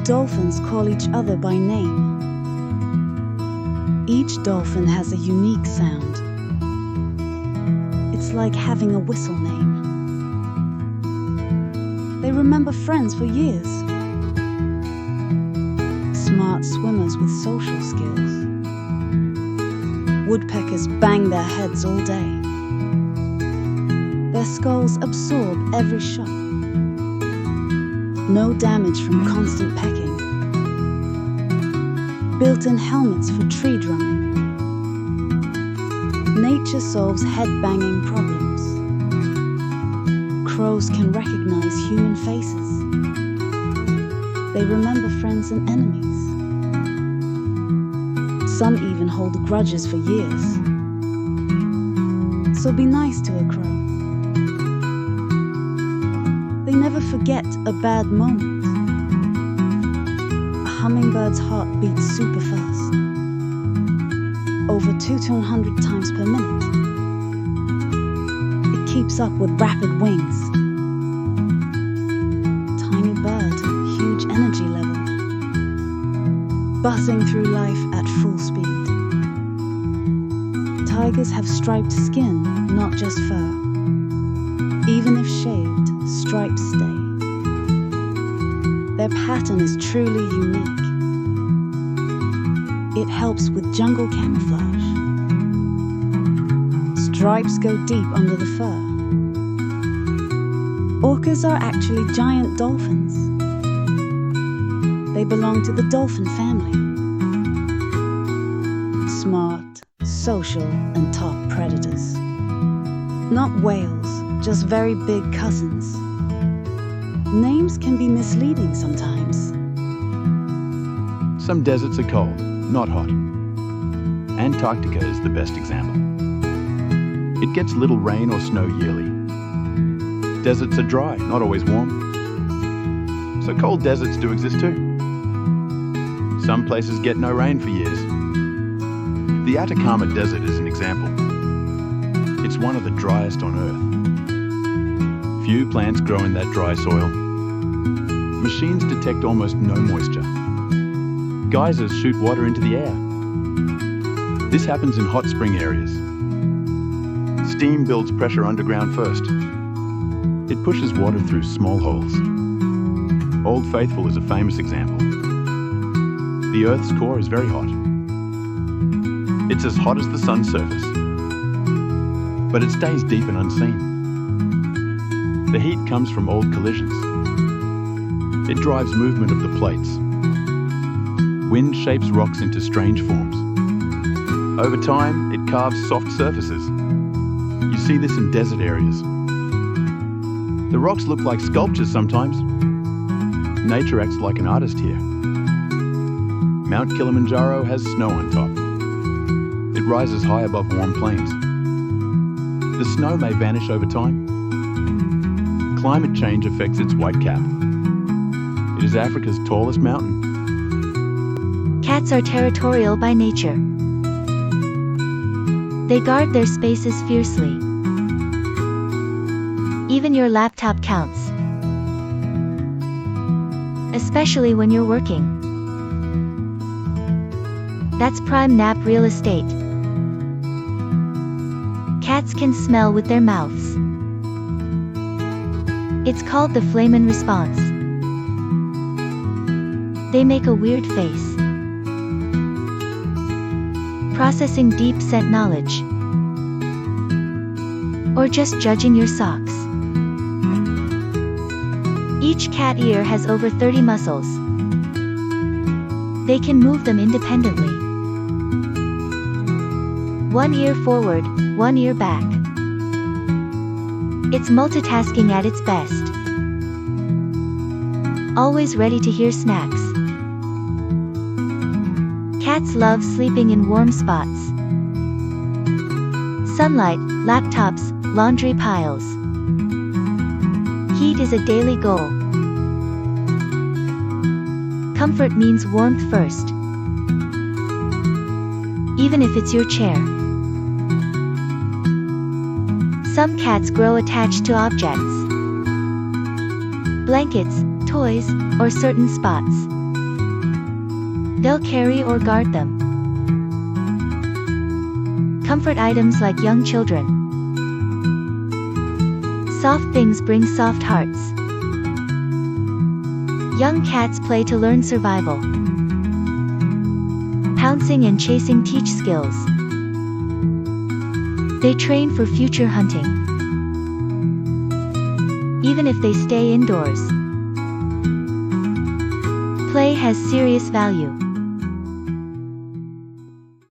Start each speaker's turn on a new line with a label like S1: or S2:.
S1: Dolphins call each other by name. Each dolphin has a unique sound. It's like having a whistle name. They remember friends for years. Smart swimmers with social skills. Woodpeckers bang their heads all day. Their skulls absorb every shot. No damage from constant pecking. Built-in helmets for tree drumming. Nature solves head-banging problems. Crows can recognize human faces. They remember friends and enemies. Some even hold grudges for years. So be nice to a crow. They never forget a bad moment. A hummingbird's heart beats super fast, over 2 to 100 times per minute. It keeps up with rapid wings. Tiny bird, huge energy level, buzzing through life at full speed. Tigers have striped skin, not just fur. Even if shaved, stripes stay. Their pattern is truly unique. It helps with jungle camouflage. Stripes go deep under the fur. Orcas are actually giant dolphins. They belong to the dolphin family. Smart, social, and top predators. Not whales, just very big cousins. Names can be misleading sometimes.
S2: Some deserts are cold, not hot. Antarctica is the best example. It gets little rain or snow yearly. Deserts are dry, not always warm. So cold deserts do exist too. Some places get no rain for years. The Atacama Desert is an example. It's one of the driest on Earth. Few plants grow in that dry soil. Machines detect almost no moisture. Geysers shoot water into the air. This happens in hot spring areas. Steam builds pressure underground first. It pushes water through small holes. Old Faithful is a famous example. The Earth's core is very hot. It's as hot as the sun's surface. But it stays deep and unseen. The heat comes from old collisions. It drives movement of the plates. Wind shapes rocks into strange forms. Over time, it carves soft surfaces. You see this in desert areas. The rocks look like sculptures sometimes. Nature acts like an artist here. Mount Kilimanjaro has snow on top. It rises high above warm plains. The snow may vanish over time. Climate change affects its white cap. It is Africa's tallest mountain.
S3: Cats are territorial by nature. They guard their spaces fiercely. Even your laptop counts. Especially when you're working. That's prime nap real estate. Cats can smell with their mouths. It's called the feline response. They make a weird face. Processing deep scent knowledge. Or just judging your socks. Each cat ear has over 30 muscles. They can move them independently. One ear forward, one ear back. It's multitasking at its best. Always ready to hear snacks. Cats love sleeping in warm spots. Sunlight, laptops, laundry piles. Heat is a daily goal. Comfort means warmth first. Even if it's your chair. Some cats grow attached to objects. Blankets, toys, or certain spots. They'll carry or guard them. Comfort items like young children. Soft things bring soft hearts. Young cats play to learn survival. Pouncing and chasing teach skills. They train for future hunting. Even if they stay indoors. Play has serious value.